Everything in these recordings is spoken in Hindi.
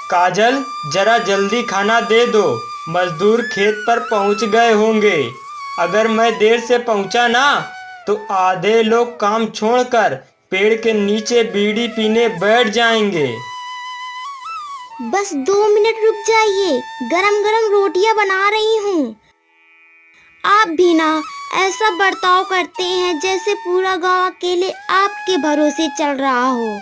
काजल, जरा जल्दी खाना दे दो। मजदूर खेत पर पहुंच गए होंगे। अगर मैं देर से पहुंचा ना तो आधे लोग काम छोड़कर पेड़ के नीचे बीड़ी पीने बैठ जाएंगे। बस 2 मिनट रुक जाइए, गरम गरम रोटियां बना रही हूँ। आप भी ना ऐसा बर्ताव करते हैं जैसे पूरा गांव अकेले आपके भरोसे चल रहा हो।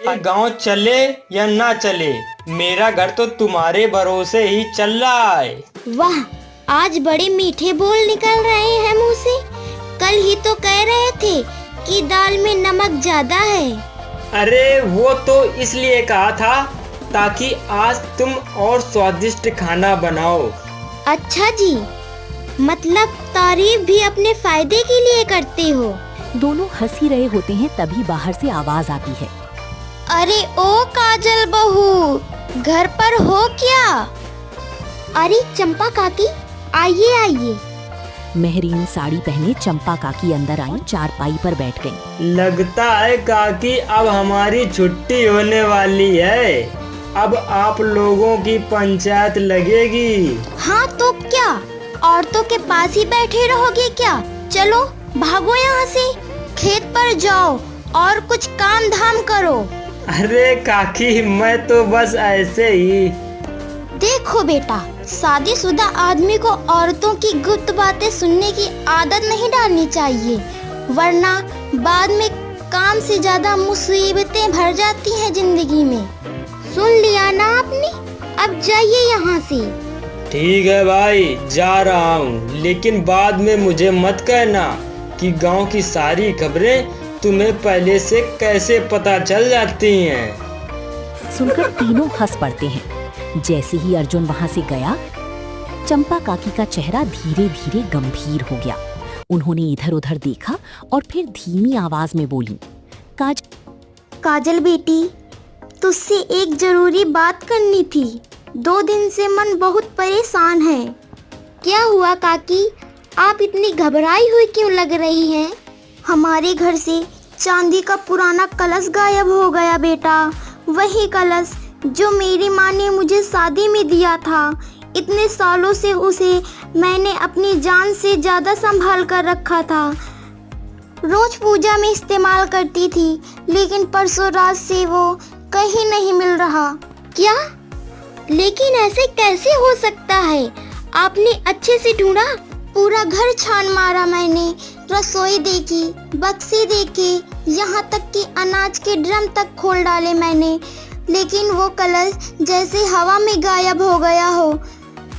ये गांव चले या ना चले, मेरा घर तो तुम्हारे भरोसे ही चल रहा है। वाह, आज बड़े मीठे बोल निकल रहे हैं मुंह से। कल ही तो कह रहे थे कि दाल में नमक ज्यादा है। अरे वो तो इसलिए कहा था ताकि आज तुम और स्वादिष्ट खाना बनाओ। अच्छा जी, मतलब तारीफ भी अपने फायदे के लिए करते हो। दोनों हंस ही रहे होते हैं तभी बाहर से आवाज आती है। अरे ओ काजल बहू, घर पर हो क्या? अरे चंपा काकी, आइए आइए। मेहरीन साड़ी पहने चंपा काकी अंदर आई, चारपाई पर बैठ गईं। लगता है काकी अब हमारी छुट्टी होने वाली है। अब आप लोगों की पंचायत लगेगी। हाँ तो क्या, औरतों के पास ही बैठे रहोगे क्या? चलो भागो यहाँ से, खेत पर जाओ और कुछ काम धाम करो। अरे काकी, मैं तो बस ऐसे ही। देखो बेटा, शादीशुदा आदमी को औरतों की गुप्त बातें सुनने की आदत नहीं डालनी चाहिए, वरना बाद में काम से ज्यादा मुसीबतें भर जाती हैं जिंदगी में। सुन लिया ना आपने? अब जाइए यहाँ से। ठीक है भाई, जा रहा हूँ, लेकिन बाद में मुझे मत कहना कि गांव की सारी खबरें तुम्हें पहले से कैसे पता चल जाती हैं। सुनकर तीनों हंस पड़ते हैं। जैसे ही अर्जुन वहाँ से गया, चंपा काकी का चेहरा धीरे धीरे गंभीर हो गया। उन्होंने इधर उधर देखा और फिर धीमी आवाज में बोली, काजल बेटी, तुझसे एक जरूरी बात करनी थी। 2 दिन से मन बहुत परेशान है। क्या हुआ काकी, आप इतनी घबराई हुई क्यों लग रही हैं? हमारे घर से चांदी का पुराना कलश गायब हो गया बेटा। वही कलश जो मेरी माँ ने मुझे शादी में दिया था। इतने सालों से उसे मैंने अपनी जान से ज़्यादा संभाल कर रखा था। रोज पूजा में इस्तेमाल करती थी, लेकिन परसों रात से वो कहीं नहीं मिल रहा। क्या? लेकिन ऐसे कैसे हो सकता है? आपने अच्छे से ढूंढा? पूरा घर छान मारा मैंने, रसोई देखी, बक्से देखे, यहाँ तक कि अनाज के ड्रम तक खोल डाले मैंने, लेकिन वो कलश जैसे हवा में गायब हो गया हो।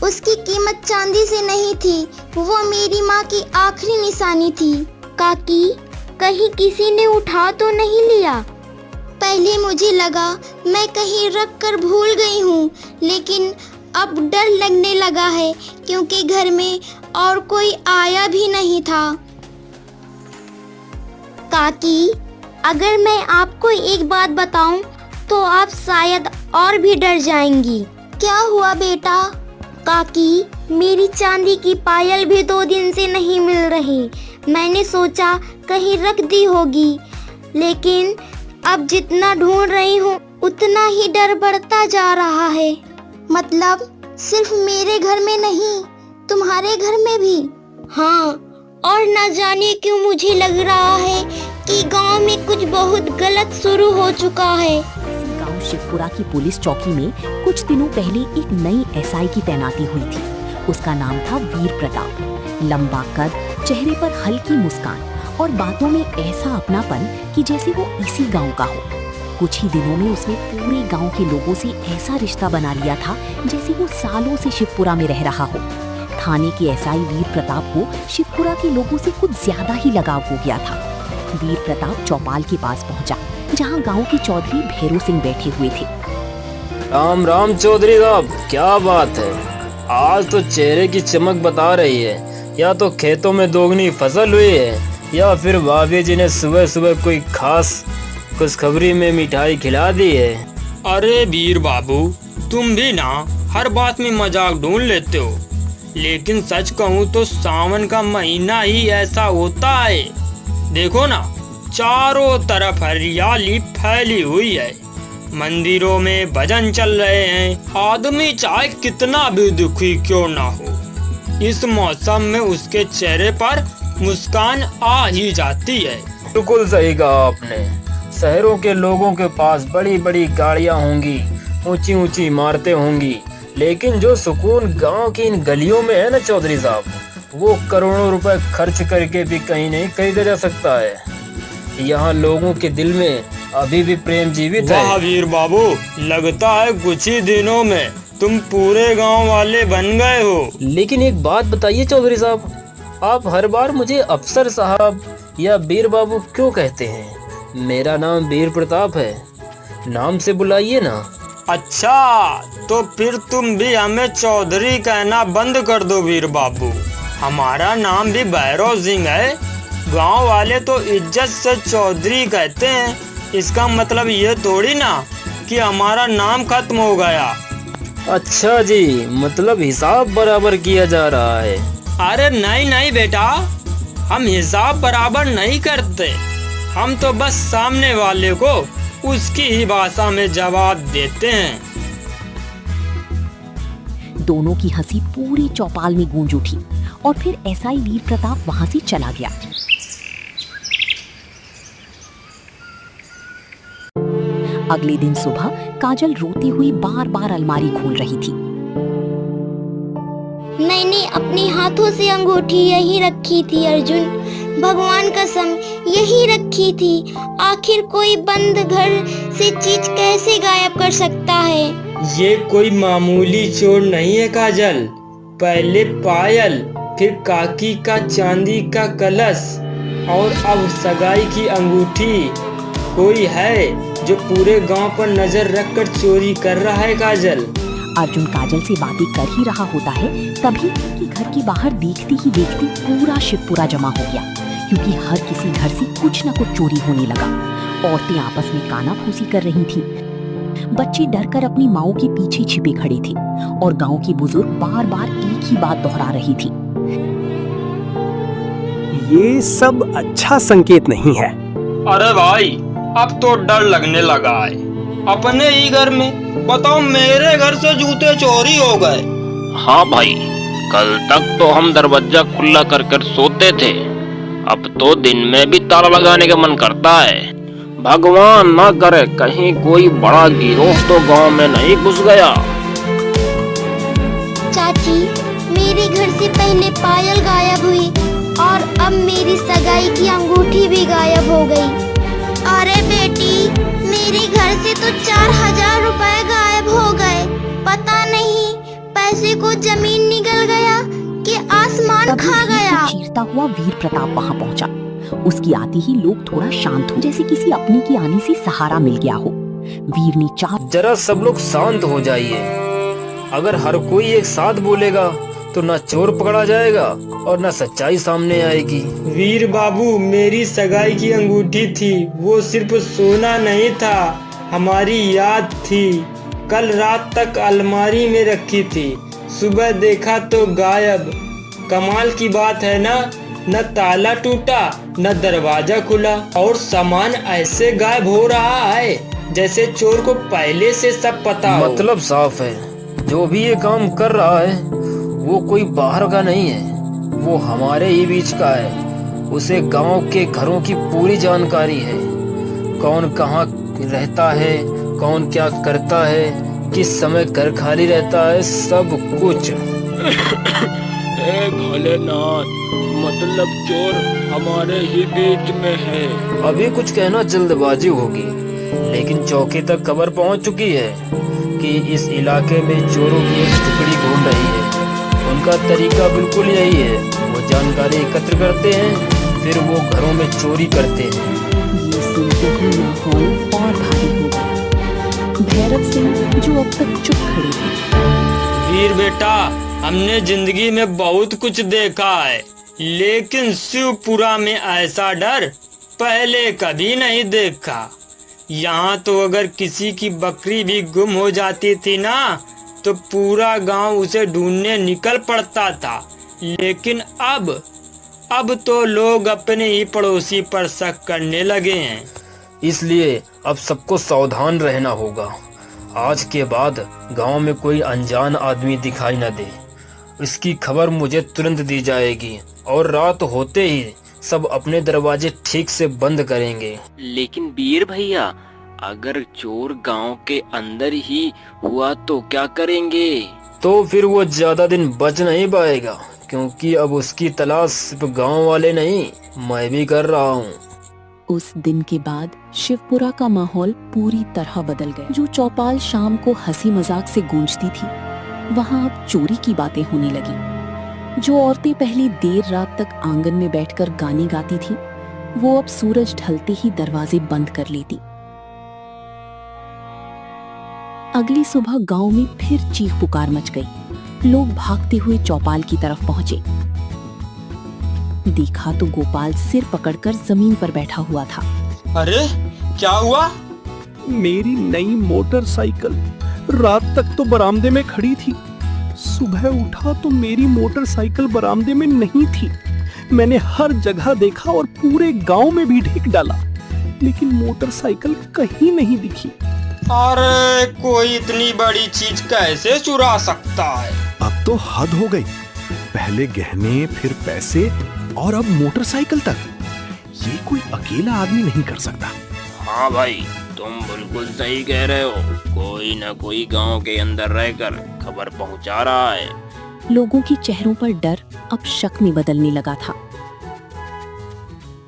उसकी कीमत चांदी से नहीं थी, वो मेरी माँ की आखिरी निशानी थी। काकी, कहीं किसी ने उठा तो नहीं लिया? पहले मुझे लगा मैं कहीं रख कर भूल गई हूँ, लेकिन अब डर लगने लगा है क्योंकि घर में और कोई आया भी नहीं था। काकी, अगर मैं आपको एक बात बताऊं तो आप शायद और भी डर जाएंगी। क्या हुआ बेटा? काकी, मेरी चांदी की पायल भी 2 दिन से नहीं मिल रही। मैंने सोचा कहीं रख दी होगी, लेकिन अब जितना ढूंढ रही हूँ उतना ही डर बढ़ता जा रहा है। मतलब सिर्फ मेरे घर में नहीं, तुम्हारे घर में भी? हाँ, और न जाने क्यों मुझे लग रहा है कि गांव में कुछ बहुत गलत शुरू हो चुका है। गांव शिवपुरा की पुलिस चौकी में कुछ दिनों पहले एक नई एसआई की तैनाती हुई थी। उसका नाम था वीर प्रताप। लंबा कद, चेहरे पर हल्की मुस्कान और बातों में ऐसा अपनापन कि जैसे वो इसी गांव का हो। कुछ ही दिनों में उसने पूरे गांव के लोगों से ऐसा रिश्ता बना लिया था जैसे वो सालों से शिवपुरा में रह रहा हो। थाने के एसआई वीर प्रताप को शिवपुरा के लोगों से कुछ ज्यादा ही लगाव हो गया था। वीर प्रताप चौपाल के पास पहुंचा, जहां गांव के चौधरी भैरू सिंह बैठे हुए थे। राम राम चौधरी साहब, क्या बात है? आज तो चेहरे की चमक बता रही है। या तो खेतों में दोगुनी फसल हुई है, या फिर भाभी जी ने सुबह सुबह कोई खास खुशखबरी में मिठाई खिला दी है। अरे वीर बाबू, तुम भी ना हर बात में मजाक ढूंढ लेते हो, लेकिन सच कहूँ तो सावन का महीना ही ऐसा होता है। देखो ना, चारों तरफ हरियाली फैली हुई है। मंदिरों में भजन चल रहे हैं। आदमी चाहे कितना भी दुखी क्यों ना हो, इस मौसम में उसके चेहरे पर मुस्कान आ ही जाती है। बिल्कुल सही कहा आपने। शहरों के लोगों के पास बड़ी बड़ी गाड़ियां होंगी, ऊंची ऊंची इमारतें होंगी, लेकिन जो सुकून गांव की इन गलियों में है ना चौधरी साहब, वो करोड़ों रुपए खर्च करके भी कहीं नहीं खरीदा जा सकता है। यहाँ लोगों के दिल में अभी भी प्रेम जीवित है। वाह वीर बाबू, लगता है कुछ ही दिनों में तुम पूरे गांव वाले बन गए हो। लेकिन एक बात बताइए चौधरी साहब, आप हर बार मुझे अफसर साहब या वीर बाबू क्यों कहते हैं? मेरा नाम वीर प्रताप है, नाम से बुलाइए ना। अच्छा, तो फिर तुम भी हमें चौधरी कहना बंद कर दो वीर बाबू। हमारा नाम भी भैरव सिंह है। गांव वाले तो इज्जत से चौधरी कहते हैं। इसका मतलब ये थोड़ी ना कि हमारा नाम खत्म हो गया। अच्छा जी, मतलब हिसाब बराबर किया जा रहा है। अरे नहीं नहीं बेटा, हम हिसाब बराबर नहीं करते। हम तो बस सामने वाले को उसकी ही भाषा में जवाब देते हैं। दोनों की हंसी पूरी चौपाल में गूंज उठी और फिर एसआई वीर प्रताप वहां से चला गया। अगले दिन सुबह काजल रोती हुई बार बार अलमारी खोल रही थी। मैंने अपने हाथों से अंगूठी यही रखी थी अर्जुन, भगवान कसम यही रखी थी। आखिर कोई बंद घर से चीज कैसे गायब कर सकता है? ये कोई मामूली चोर नहीं है काजल। पहले पायल, फिर काकी का चांदी का कलश और अब सगाई की अंगूठी। कोई है जो पूरे गांव पर नजर रखकर चोरी कर रहा है काजल। अर्जुन काजल से बातें कर ही रहा होता है तभी कि घर के बाहर देखते ही देखते पूरा शिवपुरा जमा हो गया, क्योंकि हर किसी घर से कुछ न कुछ चोरी होने लगा। औरतें आपस में कानाफूसी कर रही थीं, बच्चे डरकर अपनी माओं के पीछे छिपे खड़े थे और गांव के बुजुर्ग बार बार एक ही बात दोहरा रही थी। ये सब अच्छा संकेत नहीं है। अरे भाई, अब तो डर लगने लगा है। अपने ही घर में बताओ, मेरे घर से जूते चोरी हो गए। हाँ भाई, कल तक तो हम दरवाजा खुला कर कर सोते थे, अब तो दिन में भी ताला लगाने का मन करता है। भगवान ना करे कहीं कोई बड़ा गिरोह तो गांव में नहीं घुस गया। चाची, मेरे घर से पहले पायल गायब हुई और अब मेरी सगाई की अंगूठी भी गायब हो गई। अरे बेटी, मेरे घर से तो 4000 रुपए गायब हो गए। पता नहीं पैसे को जमीन निगल गया कि आसमान खा गया। चीरता हुआ वीर प्रताप वहां पहुंचा। उसकी आते ही लोग थोड़ा शांत हो, जैसे किसी अपने के आने से सहारा मिल गया हो। वीर ने जरा सब लोग शांत हो जाइए। अगर हर कोई एक साथ बोलेगा तो ना चोर पकड़ा जाएगा और ना सच्चाई सामने आएगी। वीर बाबू, मेरी सगाई की अंगूठी थी, वो सिर्फ सोना नहीं था, हमारी याद थी। कल रात तक अलमारी में रखी थी, सुबह देखा तो गायब। कमाल की बात है ना, न ताला टूटा न दरवाजा खुला और सामान ऐसे गायब हो रहा है जैसे चोर को पहले से सब पता हो। मतलब साफ है, जो भी ये काम कर रहा है वो कोई बाहर का नहीं है, वो हमारे ही बीच का है। उसे गांव के घरों की पूरी जानकारी है, कौन कहाँ रहता है, कौन क्या करता है, किस समय घर खाली रहता है, सब कुछ। भोलेनाथ, मतलब चोर हमारे ही बीच में है। अभी कुछ कहना जल्दबाजी होगी, लेकिन चौकी तक खबर पहुंच चुकी है कि इस इलाके में चोरों की एक टुकड़ी घूम रही है। उनका तरीका बिल्कुल यही है, वो जानकारी एकत्र करते हैं, फिर वो घरों में चोरी करते हैं। ये सुनते ही माहौल और भारी हो गया। भैरव सिंह जो अब तक चुप खड़े थे। वीर बेटा, हमने जिंदगी में बहुत कुछ देखा है, लेकिन शिवपुरा में ऐसा डर पहले कभी नहीं देखा। यहाँ तो अगर किसी की बकरी भी गुम हो जाती थी ना, तो पूरा गांव उसे ढूंढने निकल पड़ता था। लेकिन अब तो लोग अपने ही पड़ोसी पर शक करने लगे हैं। इसलिए अब सबको सावधान रहना होगा। आज के बाद गांव में कोई अनजान आदमी दिखाई न दे। इसकी खबर मुझे तुरंत दी जाएगी और रात होते ही सब अपने दरवाजे ठीक से बंद करेंगे। लेकिन वीर भैया, अगर चोर गांव के अंदर ही हुआ तो क्या करेंगे? तो फिर वो ज्यादा दिन बच नहीं पाएगा, क्योंकि अब उसकी तलाश सिर्फ गांव वाले नहीं, मैं भी कर रहा हूँ। उस दिन के बाद शिवपुरा का माहौल पूरी तरह बदल गया। जो चौपाल शाम को हंसी मजाक से गूंजती थी, वहाँ अब चोरी की बातें होने लगी। जो औरतें पहले देर रात तक आंगन में बैठकर गाने गाती थी, वो अब सूरज ढलते ही दरवाजे बंद कर लेती। अगली सुबह गांव में फिर चीख पुकार मच गई। लोग भागते हुए चौपाल की तरफ पहुंचे। देखा तो गोपाल सिर पकड़कर जमीन पर बैठा हुआ था। अरे क्या हुआ? मेरी नई मोटरसाइकिल रात तक तो बरामदे में खड़ी थी। सुबह उठा तो मेरी मोटरसाइकिल बरामदे में नहीं थी। मैंने हर जगह देखा और पूरे गांव में भी ढेक डाला, लेकिन मोटरसाइकिल कहीं नहीं दिखी। अरे कोई इतनी बड़ी चीज कैसे चुरा सकता है? अब तो हद हो गई। पहले गहने, फिर पैसे और अब मोटरसाइकिल तक। ये कोई अकेला आदमी नहीं कर सकता। हाँ भाई, तुम बिल्कुल सही कह रहे हो। कोई न कोई गांव के अंदर रहकर खबर पहुंचा रहा है। लोगों के चेहरों पर डर अब शक में बदलने लगा था।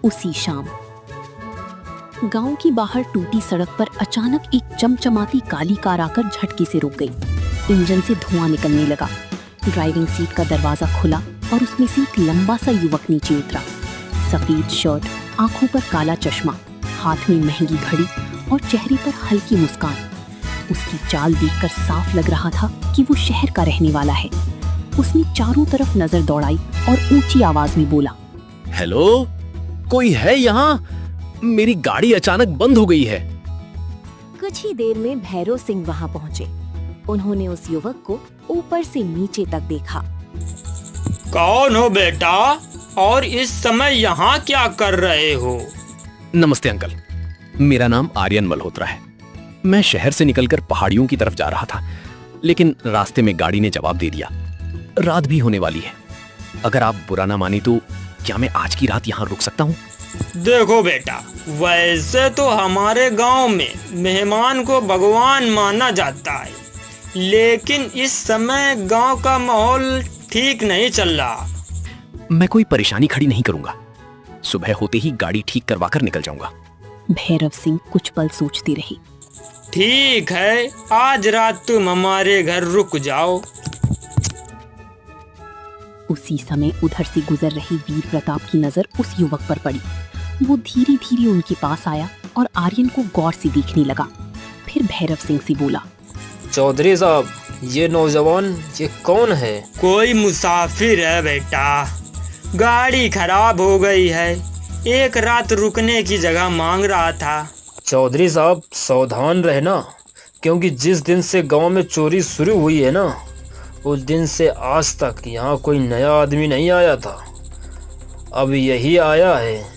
उसी शाम गांव की बाहर टूटी सड़क पर अचानक एक चमचमाती काली कार आकर झटके से रुक गई। इंजन से धुआं निकलने लगा। ड्राइविंग सीट का दरवाजा खुला और उसमें से एक लंबा सा युवक नीचे उतरा। सफेद शर्ट, आंखों पर काला चश्मा, हाथ में महंगी घड़ी और चेहरे पर हल्की मुस्कान। उसकी चाल देखकर साफ लग रहा था कि वो शहर का रहने वाला है। उसने चारों तरफ नजर दौड़ाई और ऊंची आवाज में बोला, हेलो, कोई है यहाँ? मेरी गाड़ी अचानक बंद हो गई है। कुछ ही देर में भैरव सिंह वहां पहुंचे। उन्होंने उस युवक को ऊपर से नीचे तक देखा। कौन हो बेटा, और इस समय यहाँ क्या कर रहे हो? नमस्ते अंकल, मेरा नाम आर्यन मल्होत्रा है। मैं शहर से निकलकर पहाड़ियों की तरफ जा रहा था, लेकिन रास्ते में गाड़ी ने जवाब दे दिया। रात भी होने वाली है। अगर आप बुरा ना माने तो क्या मैं आज की रात यहाँ रुक सकता हूँ? देखो बेटा, वैसे तो हमारे गांव में मेहमान को भगवान माना जाता है, लेकिन इस समय गांव का माहौल ठीक नहीं चल रहा। मैं कोई परेशानी खड़ी नहीं करूंगा। सुबह होते ही गाड़ी ठीक करवा कर निकल जाऊंगा। भैरव सिंह कुछ पल सोचती रही। ठीक है, आज रात तुम हमारे घर रुक जाओ। उसी समय उधर से गुजर रही वीर प्रताप की नजर उस युवक पर पड़ी। वो धीरे धीरे उनके पास आया और आर्यन को गौर से देखने लगा। फिर भैरव सिंह से बोला, चौधरी साहब, ये नौजवान ये कौन है? कोई मुसाफिर है बेटा, गाड़ी खराब हो गई है, एक रात रुकने की जगह मांग रहा था। चौधरी साहब, सावधान रहना, क्योंकि जिस दिन से गांव में चोरी शुरू हुई है ना, उस दिन से आज तक यहाँ कोई नया आदमी नहीं आया था। अब यही आया है।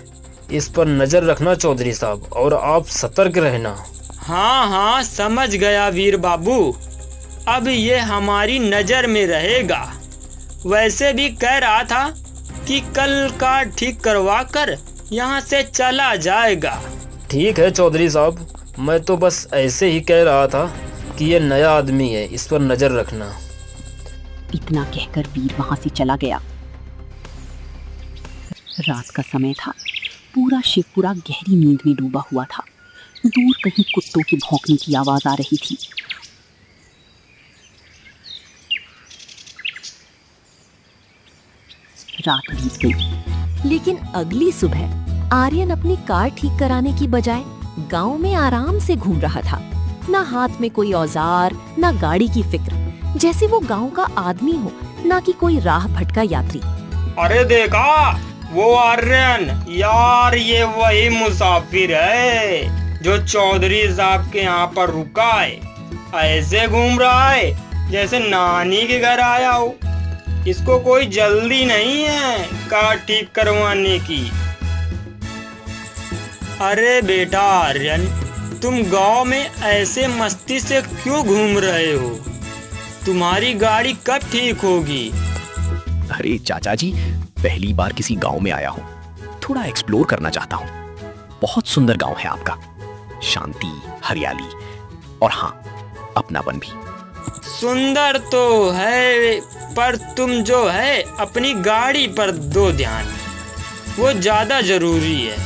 इस पर नजर रखना चौधरी साहब, और आप सतर्क रहना। हाँ हाँ, समझ गया वीर बाबू, अब ये हमारी नजर में रहेगा। वैसे भी कह रहा था कि कल कार ठीक करवा कर यहाँ से चला जाएगा। ठीक है चौधरी साहब, मैं तो बस ऐसे ही कह रहा था कि ये नया आदमी है, इस पर नजर रखना। इतना कहकर वीर वहां से चला गया। रात का समय था। पूरा शिवपुरा गहरी नींद में डूबा हुआ था। दूर कहीं कुत्तों के भौंकने की आवाज आ रही थी। रात बीत गई, लेकिन अगली सुबह आर्यन अपनी कार ठीक कराने की बजाय गांव में आराम से घूम रहा था। ना हाथ में कोई औजार, ना गाड़ी की फिक्र, जैसे वो गांव का आदमी हो, ना कि कोई राह भटका यात्री। अरे देखा, वो आर्यन यार, ये वही मुसाफिर है जो चौधरी साहब के यहाँ पर रुका है। ऐसे घूम रहा है जैसे नानी के घर आया हो। इसको कोई जल्दी नहीं है कार ठीक करवाने की। अरे बेटा आर्यन, तुम गांव में ऐसे मस्ती से क्यों घूम रहे हो? तुम्हारी गाड़ी कब ठीक होगी? अरे चाचा जी, पहली बार किसी गांव में आया हूँ, थोड़ा एक्सप्लोर करना चाहता हूँ। बहुत सुंदर गांव है आपका, शांति, हरियाली और हाँ, अपनापन भी। सुंदर तो है, पर तुम जो है अपनी गाड़ी पर दो ध्यान, वो ज्यादा जरूरी है।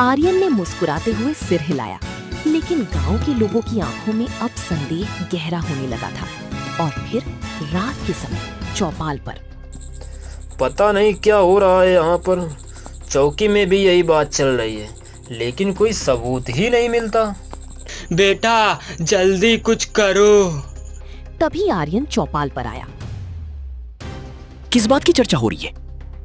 आर्यन ने मुस्कुराते हुए सिर हिलाया, लेकिन गांव के लोगों की आंखों में अब संदेह गहरा होने लगा था। और फिर रात के समय चौपाल पर पता नहीं क्या हो रहा है यहाँ पर। चौकी में भी यही बात चल रही है, लेकिन कोई सबूत ही नहीं मिलता। बेटा जल्दी कुछ करो। तभी आर्यन चौपाल पर आया। किस बात की चर्चा हो रही है?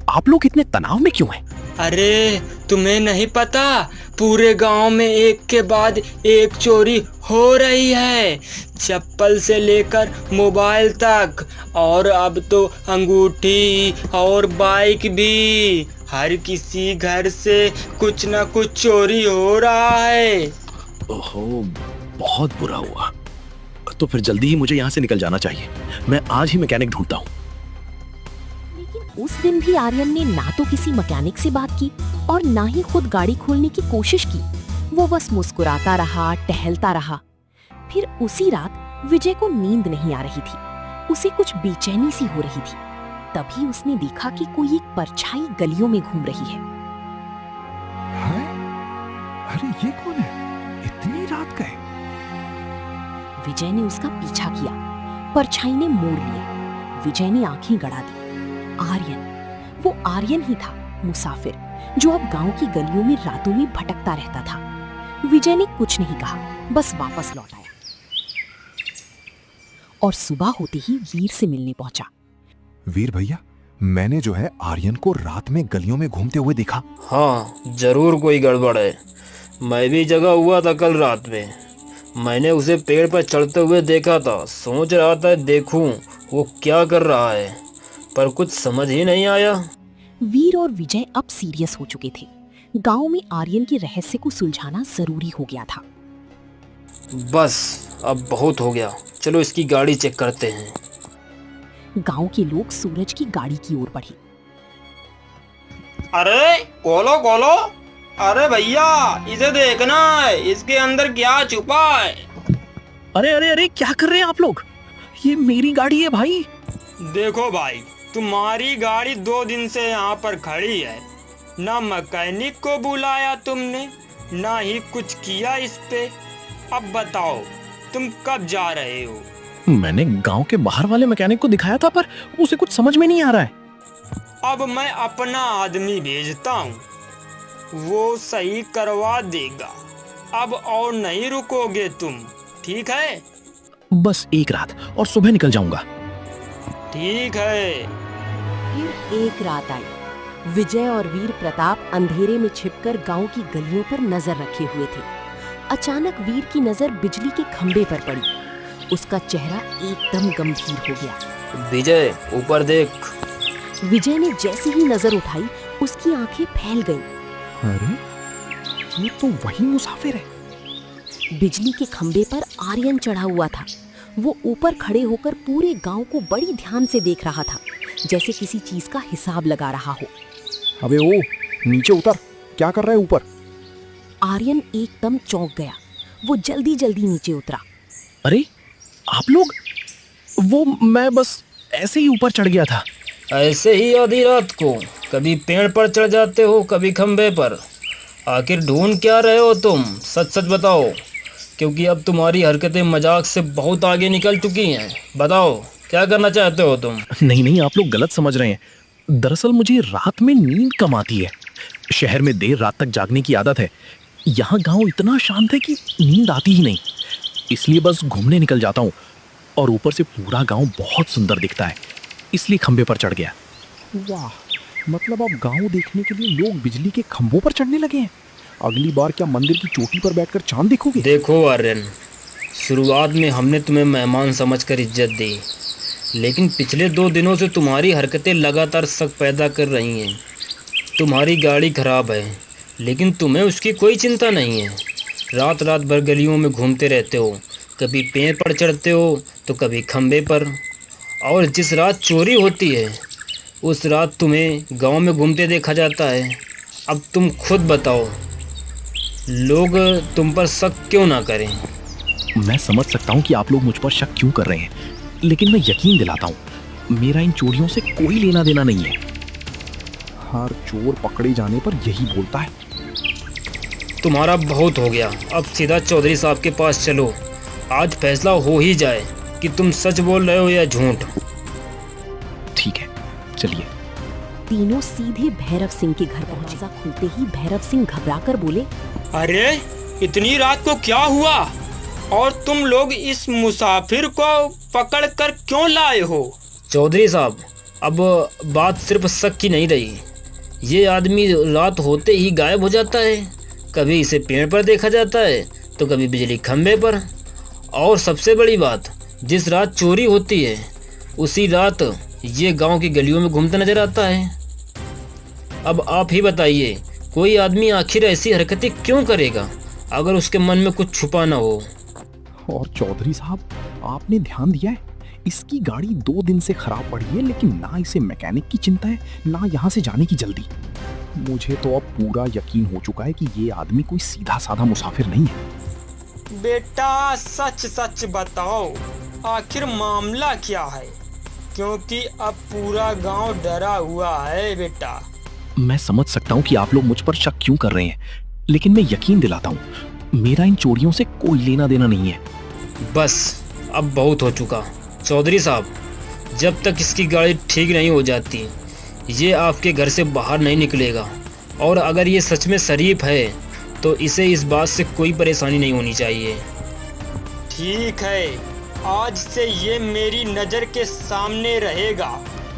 आप लोग इतने तनाव में क्यों हैं? अरे तुम्हें नहीं पता, पूरे गांव में एक के बाद एक चोरी हो रही है, चप्पल से लेकर मोबाइल तक, और अब तो अंगूठी और बाइक भी। हर किसी घर से कुछ न कुछ चोरी हो रहा है। ओहो, बहुत बुरा हुआ। तो फिर जल्दी ही मुझे यहाँ से निकल जाना चाहिए। मैं आज ही मैकेनिक ढूंढता हूँ। लेकिन उस दिन भी आर्यन ने ना तो किसी मैकेनिक से बात की और ना ही खुद गाड़ी खोलने की कोशिश की। वो बस मुस्कुराता रहा, टहलता रहा। फिर उसी रात विजय को नींद नहीं आ रही थी, उसे कुछ बेचैनी सी हो रही थी। तभी उसने देखा कि कोई एक परछाई गलियों में घूम रही है। हाय, अरे ये कौन है? इतनी रात का है। विजय ने उसका पीछा किया। परछाई ने मोड़ लिया। विजय ने आंखें गड़ा दी। आर्यन, वो आर्यन ही था, मुसाफिर, जो अब गांव की गलियों में रातों में भटकता रहता था। विजय ने कुछ नहीं कहा, बस वापस लौट आया और सुबह होते ही वीर से मिलने पहुंचा। वीर भैया, मैंने जो है आर्यन को रात में गलियों में घूमते हुए देखा। हाँ, जरूर कोई गड़बड़ है। मैं भी जगा हुआ था कल रात में। मैंने उसे पेड़ पर चढ़ते हुए देखा था। सोच रहा था देखूं वो क्या कर रहा है, पर कुछ समझ ही नहीं आया। वीर और विजय अब सीरियस हो चुके थे। गांव में आर्यन के रहस्य को सुलझाना जरूरी हो गया था। बस अब बहुत हो गया, चलो इसकी गाड़ी चेक करते हैं। गांव के लोग सूरज की गाड़ी की ओर बढ़े। अरे खोलो खोलो, अरे भैया इसे देखना है, इसके अंदर क्या छुपा है। अरे अरे अरे, क्या कर रहे हैं आप लोग? ये मेरी गाड़ी है भाई। देखो भाई, तुम्हारी गाड़ी 2 दिन से यहाँ पर खड़ी है, ना मैकेनिक को बुलाया तुमने, ना ही कुछ किया इस पे। अब बताओ तुम कब जा रहे हो? मैंने गांव के बाहर वाले मैकेनिक को दिखाया था, पर उसे कुछ समझ में नहीं आ रहा है। अब मैं अपना आदमी भेजता हूँ, वो सही करवा देगा। अब और नहीं रुकोगे तुम, ठीक है? बस एक रात और सुबह निकल जाऊंगा। ठीक है। फिर एक रात आई। विजय और वीर प्रताप अंधेरे में छिपकर गांव की गलियों पर नजर रखे हुए थे। अचानक वीर की नजर बिजली के खंभे पर पड़ी। उसका चेहरा एकदम गंभीर हो गया। विजय, ऊपर देख। विजय ने जैसे ही नजर उठाई, उसकी आंखें फैल गईं। अरे, ये तो वही मुसाफिर है। बिजली के खंभे पर आर्यन चढ़ा हुआ था। वो ऊपर खड़े होकर पूरे गांव को बड़ी ध्यान से देख रहा था, जैसे किसी चीज का हिसाब लगा रहा हो। अबे ओ, नीचे उतर, क्या कर रहा है ऊपर? आर्यन एकदम चौंक गया। वो जल्दी जल्दी नीचे उतरा। अरे आप लोग? वो मैं बस ऐसे ही ऊपर चढ़ गया था। ऐसे ही आधी रात को कभी पेड़ पर चढ़ जाते हो, कभी खंबे पर। आखिर ढूंढ क्या रहे हो तुम? सच सच बताओ, क्योंकि अब तुम्हारी हरकतें मजाक से बहुत आगे निकल चुकी हैं। बताओ क्या करना चाहते हो तुम? नहीं नहीं, आप लोग गलत समझ रहे हैं। दरअसल मुझे रात में नींद कम आती है। शहर में देर रात तक जागने की आदत है। यहाँ गांव इतना शांत है कि नींद आती ही नहीं, इसलिए बस घूमने निकल जाता हूँ। और ऊपर से पूरा गांव बहुत सुंदर दिखता है, इसलिए खंबे पर चढ़ गया। वाह, मतलब अब गांव देखने के लिए लोग बिजली के खंभों पर चढ़ने लगे हैं। अगली बार क्या मंदिर की चोटी पर बैठकर चांद देखोगे? देखो आर्यन, शुरुआत में हमने तुम्हें मेहमान समझकर इज्जत दी, लेकिन पिछले 2 दिनों से तुम्हारी हरकतें लगातार शक पैदा कर रही हैं। तुम्हारी गाड़ी खराब है, लेकिन तुम्हें उसकी कोई चिंता नहीं है। रात रात भर गलियों में घूमते रहते हो, कभी पेड़ पर चढ़ते हो तो कभी खंबे पर। और जिस रात चोरी होती है उस रात तुम्हें गांव में घूमते देखा जाता है। अब तुम खुद बताओ, लोग तुम पर शक क्यों ना करें? मैं समझ सकता हूँ कि आप लोग मुझ पर शक क्यों कर रहे हैं, लेकिन मैं यकीन दिलाता हूँ, मेरा इन चोरियों से कोई लेना देना नहीं है। हर चोर पकड़े जाने पर यही बोलता है। तुम्हारा बहुत हो गया, अब सीधा चौधरी साहब के पास चलो। आज फैसला हो ही जाए कि तुम सच बोल रहे हो या झूठ। ठीक है, चलिए। तीनों सीधे भैरव सिंह के घर पहुंचे। दरवाजा खुलते ही भैरव सिंह घबराकर बोले, अरे इतनी रात को क्या हुआ और तुम लोग इस मुसाफिर को पकड़ कर क्यों लाए हो? चौधरी साहब, अब बात सिर्फ शक की नहीं रही। ये आदमी रात होते ही गायब हो जाता है। कभी इसे पेड़ पर देखा जाता है तो कभी बिजली खंभे पर। और सबसे बड़ी बात, जिस रात चोरी होती है उसी रात ये गांव की गलियों में घूमता नजर आता है। अब आप ही बताइए, कोई आदमी आखिर ऐसी हरकतें क्यों करेगा अगर उसके मन में कुछ छुपा ना हो? और चौधरी साहब, आपने ध्यान दिया है, इसकी गाड़ी 2 दिन से खराब पड़ी है, लेकिन ना इसे मैकेनिक की चिंता है ना यहाँ से जाने की जल्दी। मुझे तो अब पूरा यकीन हो चुका है कि ये आदमी कोई सीधा साधा मुसाफिर नहीं है। बेटा सच सच बताओ, आखिर मामला क्या है? क्योंकि अब पूरा गांव डरा हुआ है बेटा। मैं समझ सकता हूँ कि आप लोग मुझ पर शक क्यों कर रहे हैं, लेकिन मैं यकीन दिलाता हूँ, मेरा इन चोरियों से कोई लेना देना नहीं है। बस अब बहुत हो चुका। चौधरी साहब, जब तक इसकी गाड़ी ठीक नहीं हो जाती ये आपके घर से बाहर नहीं निकलेगा। और अगर ये सच में शरीफ है तो इसे इस बात से कोई परेशानी नहीं होनी चाहिए। ठीक है, आज से ये मेरी नजर के सामने रहेगा।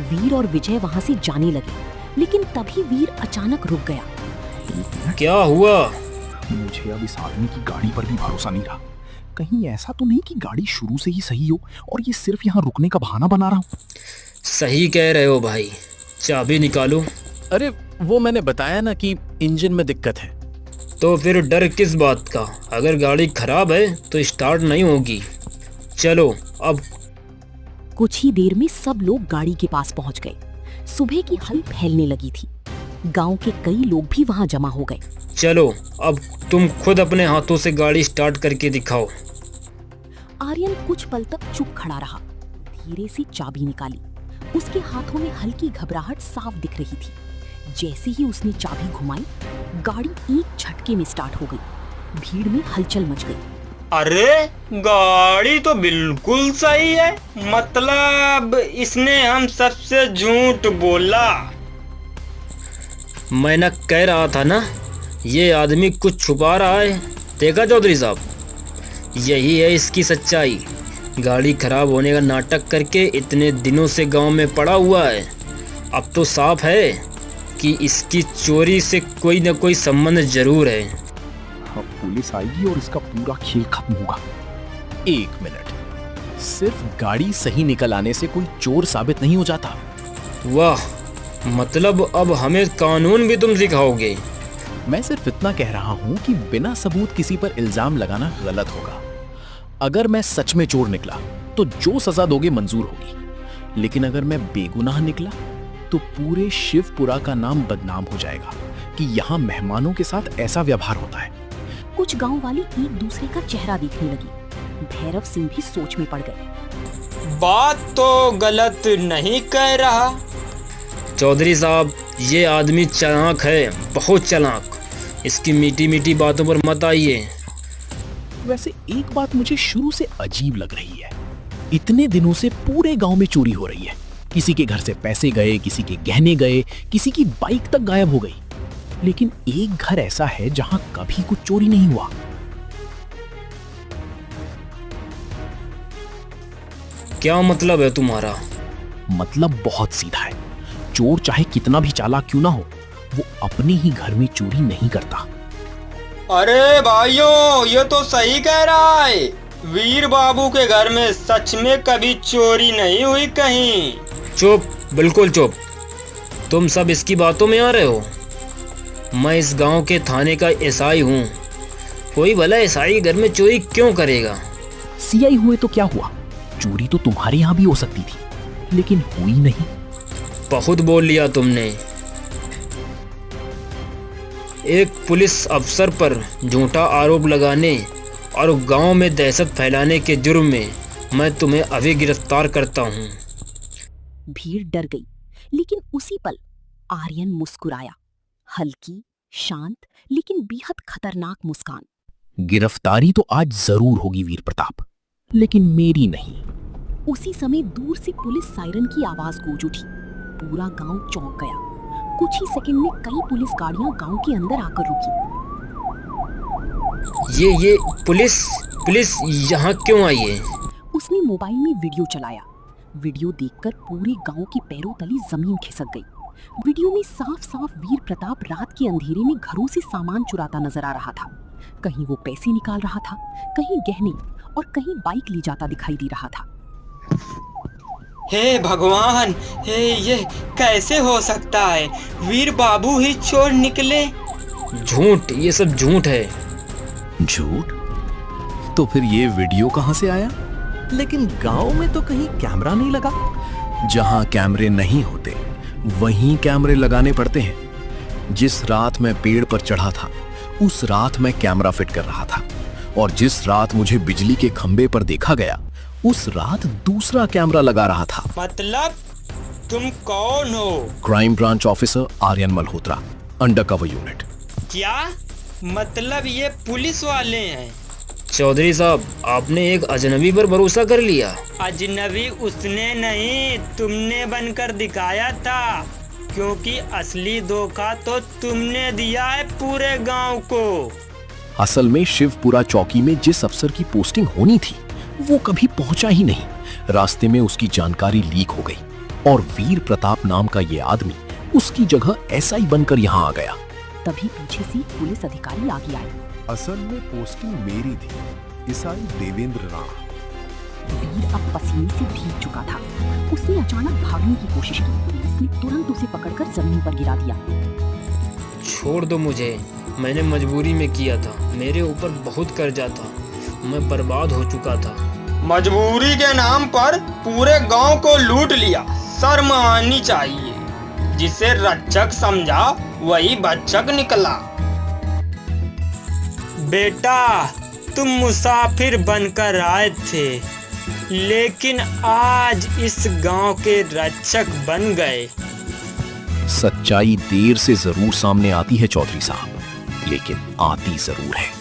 वीर और विजय वहां से जाने लगे, लेकिन तभी वीर अचानक रुक गया। क्या हुआ? मुझे अब इस आदमी की गाड़ी पर भी भरोसा नहीं रहा। कहीं ऐसा तो नहीं कि गाड़ी शुरू से ही सही हो और ये सिर्फ यहाँ रुकने का बहाना बना रहा हूँ। सही कह रहे हो भाई, चाबी निकालो। अरे वो मैंने बताया ना कि इंजन में दिक्कत है। तो फिर डर किस बात का? अगर गाड़ी खराब है तो स्टार्ट नहीं होगी। चलो अब। कुछ ही देर में सब लोग गाड़ी के पास पहुंच गए। सुबह की हल फैलने लगी थी। गांव के कई लोग भी वहां जमा हो गए। चलो अब तुम खुद अपने हाथों से गाड़ी स्टार्ट करके दिखाओ। आर्यन कुछ पल तक चुप खड़ा रहा। धीरे से चाबी निकाली। उसके हाथों में हल्की घबराहट साफ दिख रही थी। जैसे ही उसने चाबी घुमाई, गाड़ी एक झटके में स्टार्ट हो गई। भीड़ में हलचल मच गई। अरे गाड़ी तो बिल्कुल सही है, मतलब इसने हम सबसे झूठ बोला। मैं न कह रहा था ना, ये आदमी कुछ छुपा रहा है। देखा चौधरी साहब, यही है इसकी सच्चाई। गाड़ी खराब होने का नाटक करके इतने दिनों से गांव में पड़ा हुआ है। अब तो साफ है कि इसकी चोरी से कोई न कोई संबंध जरूर है। अब पुलिस आएगी और इसका पूरा खेल खत्म होगा। 1 मिनट, सिर्फ गाड़ी सही निकल आने से कोई चोर साबित नहीं हो जाता। वाह, मतलब अब हमें कानून भी तुम सिखाओगे? मैं सिर्फ इतना कह रहा हूँ कि बिना सबूत किसी पर इल्जाम लगाना गलत होगा। अगर मैं सच में चोर निकला तो जो सजा दोगे मंजूर होगी, लेकिन अगर मैं बेगुनाह निकला तो पूरे शिवपुरा का नाम बदनाम हो जाएगा कि यहाँ मेहमानों के साथ ऐसा व्यवहार होता है। कुछ गांव वाले एक दूसरे का चेहरा देखने लगे। भैरव सिंह भी सोच में पड़ गए। बात तो गलत नहीं कह रहा। चौधरी साहब, ये आदमी चालाक है, बहुत चालाक। इसकी मीठी मीठी बातों पर मत आइए। वैसे एक बात मुझे शुरू से अजीब लग रही है। इतने दिनों से पूरे गांव में चोरी हो रही है। किसी के घर से पैसे गए, किसी के गहने गए, किसी की बाइक तक गायब हो गई, लेकिन एक घर ऐसा है जहां कभी कुछ चोरी नहीं हुआ। क्या मतलब है तुम्हारा? मतलब बहुत सीधा है। चोर चाहे कितना भी चालाक क्यों ना हो, वो अपने ही घर में चोरी नहीं करता। अरे भाइयों, ये तो सही कह रहा है। वीर बाबू के घर में सच में कभी चोरी नहीं हुई कहीं। चुप, बिल्कुल चुप। तुम सब इसकी बातों में आ रहे हो। मैं इस गांव के थाने का एसआई हूँ। कोई भला एसआई घर में चोरी क्यों करेगा? सीआई हुए तो क्या हुआ, चोरी तो तुम्हारे यहाँ भी हो सकती थी, लेकिन हुई नहीं। बहुत बोल लिया तुमने। एक पुलिस अफसर पर झूठा आरोप लगाने और गांव में दहशत फैलाने के जुर्म में मैं तुम्हें अभी गिरफ्तार करता हूँ। भीड़ डर गई, लेकिन उसी पल आर्यन मुस्कुराया। हल्की, शांत, लेकिन बेहद खतरनाक मुस्कान। गिरफ्तारी तो आज जरूर होगी वीर प्रताप, लेकिन मेरी नहीं। उसी समय दूर से पुलिस सायरन की आवाज गूंज उठी। पूरा गांव चौंक गया। कुछ ही सेकंड में कई पुलिस गाड़ियां गांव के अंदर आकर रुकी। ये पुलिस यहाँ क्यों आई है? उसने मोबाइल में वीडियो चलाया। वीडियो देखकर पूरे गांव की पैरों तली जमीन खिसक गई। वीडियो में साफ साफ वीर प्रताप रात के अंधेरे में घरों से सामान चुराता नजर आ रहा था। कहीं वो पैसे निकाल रहा था, कहीं गहने और कहीं बाइक ले जाता दिखाई दे रहा था। हे भगवान, हे ये कैसे हो सकता है? वीर बाबू ही चोर निकले? झूठ, ये सब झूठ है। झूठ? तो फिर ये वीडियो कहां से आया? लेकिन गांव में तो कहीं कैमरा नहीं लगा। जहां कैमरे नहीं होते वहीं कैमरे लगाने पड़ते हैं। जिस रात मैं पेड़ पर चढ़ा था उस रात मैं कैमरा फिट कर रहा था, और जिस रात मुझे बिजली के खंबे पर देखा गया उस रात दूसरा कैमरा लगा रहा था। मतलब तुम कौन हो? Crime branch officer Aryan Malhotra, undercover unit. क्या मतलब ये पुलिस वाले हैं? चौधरी साहब, आपने एक अजनबी पर भरोसा कर लिया। अजनबी उसने नहीं, तुमने बनकर दिखाया था, क्योंकि असली धोखा तो तुमने दिया है पूरे गांव को। असल में शिवपुरा चौकी में जिस अफसर की पोस्टिंग होनी थी वो कभी पहुंचा ही नहीं। रास्ते में उसकी जानकारी लीक हो गई और वीर प्रताप नाम का ये आदमी उसकी जगह एसआई बनकर यहाँ आ गया। तभी पीछे से पुलिस अधिकारी आगे आए। असल में पोस्टिंग मेरी थी, एसआई देवेंद्र राम। वीर अब पसीने से भीग चुका था। उसने अचानक भागने की कोशिश की। पुलिस ने तुरंत उसे पकड़कर जमीन पर गिरा दिया। छोड़ दो मुझे, मैंने मजबूरी में किया था। मेरे ऊपर बहुत कर्जा था, मैं बर्बाद हो चुका था। मजबूरी के नाम पर पूरे गांव को लूट लिया। शर्म आनी चाहिए। जिसे रक्षक समझा वही भक्षक निकला। बेटा, तुम मुसाफिर बनकर आए थे, लेकिन आज इस गांव के रक्षक बन गए। सच्चाई देर से जरूर सामने आती है चौधरी साहब, लेकिन आती जरूर है।